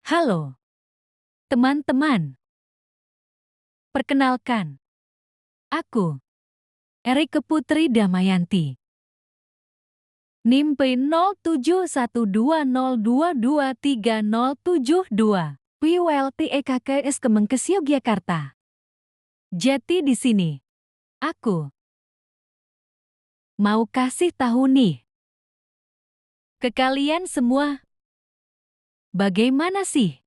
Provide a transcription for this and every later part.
Halo, teman-teman. Perkenalkan, aku, Erike Putri Damayanti. NIM P071202230072. PULT EKKS Kemenkes Yogyakarta. Jadi di sini, aku mau kasih tahu nih ke kalian semua. Bagaimana sih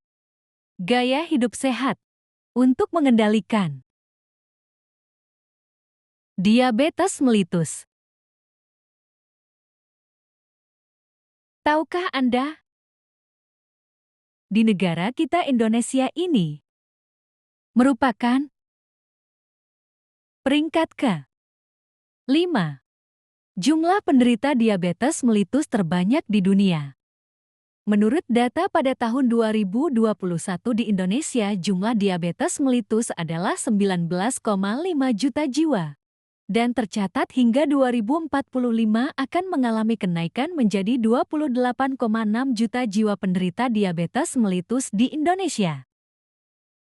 gaya hidup sehat untuk mengendalikan diabetes mellitus? Tahukah Anda? Di negara kita Indonesia ini merupakan peringkat ke-5 jumlah penderita diabetes mellitus terbanyak di dunia. Menurut data pada tahun 2021 di Indonesia, jumlah diabetes mellitus adalah 19,5 juta jiwa. Dan tercatat hingga 2045 akan mengalami kenaikan menjadi 28,6 juta jiwa penderita diabetes mellitus di Indonesia.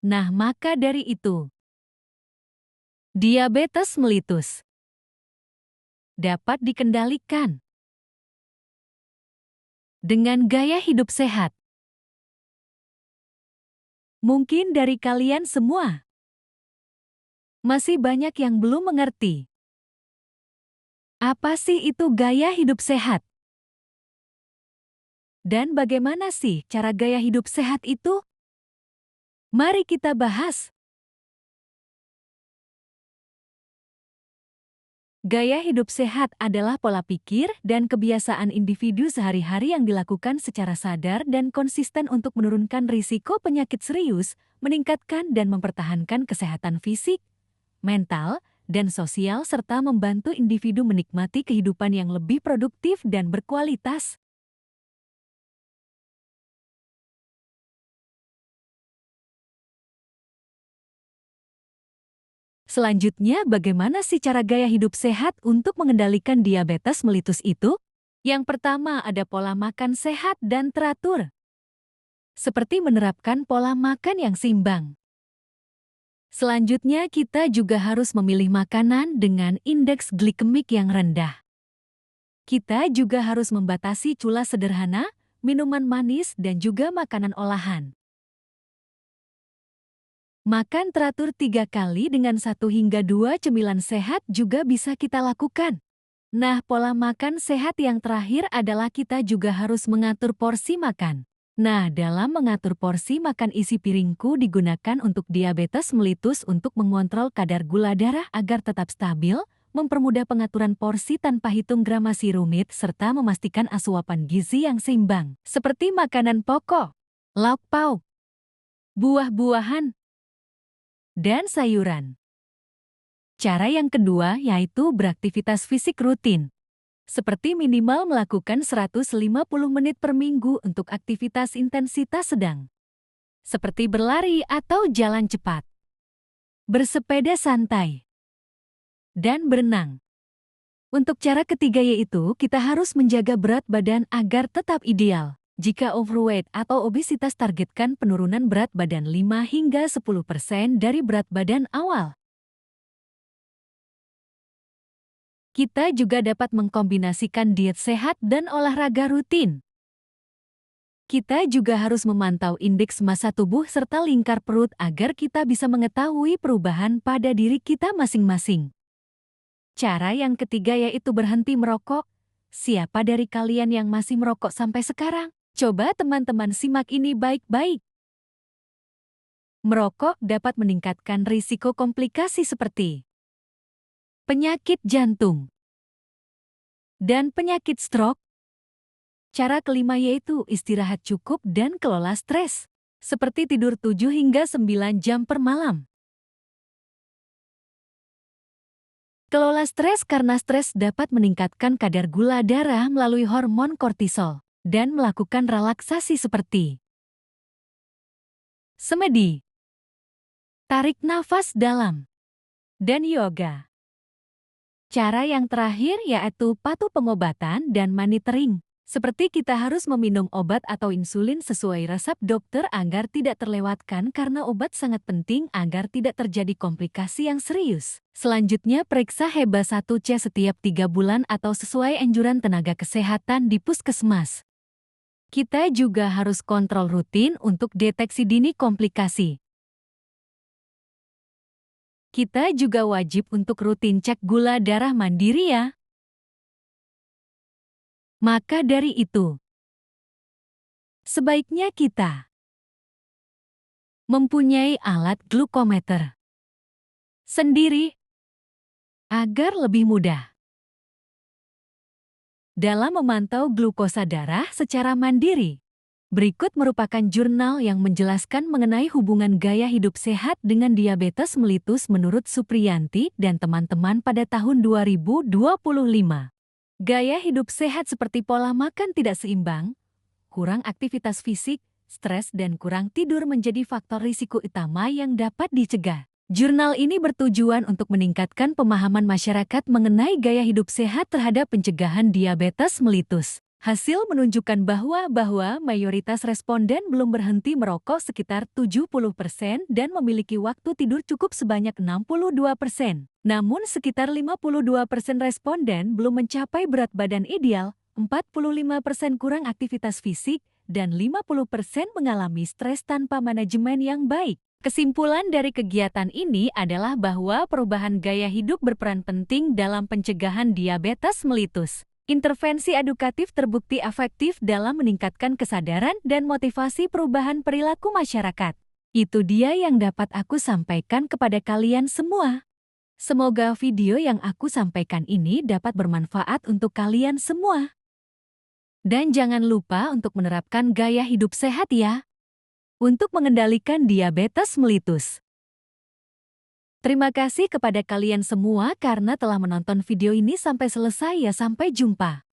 Nah, maka dari itu, diabetes mellitus dapat dikendalikan dengan gaya hidup sehat. Mungkin dari kalian semua masih banyak yang belum mengerti. Apa sih itu gaya hidup sehat? Dan bagaimana sih cara gaya hidup sehat itu? Mari kita bahas. Gaya hidup sehat adalah pola pikir dan kebiasaan individu sehari-hari yang dilakukan secara sadar dan konsisten untuk menurunkan risiko penyakit serius, meningkatkan dan mempertahankan kesehatan fisik, mental, dan sosial, serta membantu individu menikmati kehidupan yang lebih produktif dan berkualitas. Selanjutnya, bagaimana sih cara gaya hidup sehat untuk mengendalikan diabetes mellitus itu? Yang pertama, ada pola makan sehat dan teratur. Seperti menerapkan pola makan yang seimbang. Selanjutnya, kita juga harus memilih makanan dengan indeks glikemik yang rendah. Kita juga harus membatasi cula sederhana, minuman manis, dan juga makanan olahan. Makan teratur 3 kali dengan 1 hingga 2 cemilan sehat juga bisa kita lakukan. Nah, pola makan sehat yang terakhir adalah kita juga harus mengatur porsi makan. Nah, dalam mengatur porsi makan, isi piringku digunakan untuk diabetes mellitus untuk mengontrol kadar gula darah agar tetap stabil, mempermudah pengaturan porsi tanpa hitung gramasi rumit, serta memastikan asupan gizi yang seimbang, seperti makanan pokok, lauk pauk, buah-buahan, dan sayuran. Cara yang kedua yaitu beraktivitas fisik rutin. Seperti minimal melakukan 150 menit per minggu untuk aktivitas intensitas sedang. Seperti berlari atau jalan cepat, bersepeda santai, dan berenang. Untuk cara ketiga yaitu kita harus menjaga berat badan agar tetap ideal. Jika overweight atau obesitas, targetkan penurunan berat badan 5 hingga 10% dari berat badan awal. Kita juga dapat mengkombinasikan diet sehat dan olahraga rutin. Kita juga harus memantau indeks massa tubuh serta lingkar perut agar kita bisa mengetahui perubahan pada diri kita masing-masing. Cara yang ketiga yaitu berhenti merokok. Siapa dari kalian yang masih merokok sampai sekarang? Coba teman-teman simak ini baik-baik. Merokok dapat meningkatkan risiko komplikasi seperti penyakit jantung dan penyakit stroke. Cara kelima yaitu istirahat cukup dan kelola stres, seperti tidur 7 hingga 9 jam per malam. Kelola stres karena stres dapat meningkatkan kadar gula darah melalui hormon kortisol dan melakukan relaksasi seperti semedi, tarik nafas dalam, dan yoga. Cara yang terakhir yaitu patuh pengobatan dan monitoring, Seperti kita harus meminum obat atau insulin sesuai resep dokter agar tidak terlewatkan karena obat sangat penting agar tidak terjadi komplikasi yang serius. Selanjutnya, periksa HbA1c setiap 3 bulan atau sesuai anjuran tenaga kesehatan di puskesmas. Kita juga harus kontrol rutin untuk deteksi dini komplikasi. Kita juga wajib untuk rutin cek gula darah mandiri ya. Maka dari itu, sebaiknya kita mempunyai alat glukometer sendiri agar lebih mudah dalam memantau glukosa darah secara mandiri. Berikut merupakan jurnal yang menjelaskan mengenai hubungan gaya hidup sehat dengan diabetes mellitus menurut Supriyanti dan teman-teman pada tahun 2025. Gaya hidup sehat seperti pola makan tidak seimbang, kurang aktivitas fisik, stres dan kurang tidur menjadi faktor risiko utama yang dapat dicegah. Jurnal ini bertujuan untuk meningkatkan pemahaman masyarakat mengenai gaya hidup sehat terhadap pencegahan diabetes mellitus. Hasil menunjukkan bahwa mayoritas responden belum berhenti merokok sekitar 70% dan memiliki waktu tidur cukup sebanyak 62%. Namun sekitar 52% responden belum mencapai berat badan ideal, 45% kurang aktivitas fisik, dan 50% mengalami stres tanpa manajemen yang baik. Kesimpulan dari kegiatan ini adalah bahwa perubahan gaya hidup berperan penting dalam pencegahan diabetes mellitus. Intervensi edukatif terbukti efektif dalam meningkatkan kesadaran dan motivasi perubahan perilaku masyarakat. Itu dia yang dapat aku sampaikan kepada kalian semua. Semoga video yang aku sampaikan ini dapat bermanfaat untuk kalian semua. Dan jangan lupa untuk menerapkan gaya hidup sehat ya, untuk mengendalikan diabetes mellitus. Terima kasih kepada kalian semua karena telah menonton video ini sampai selesai ya. Sampai jumpa.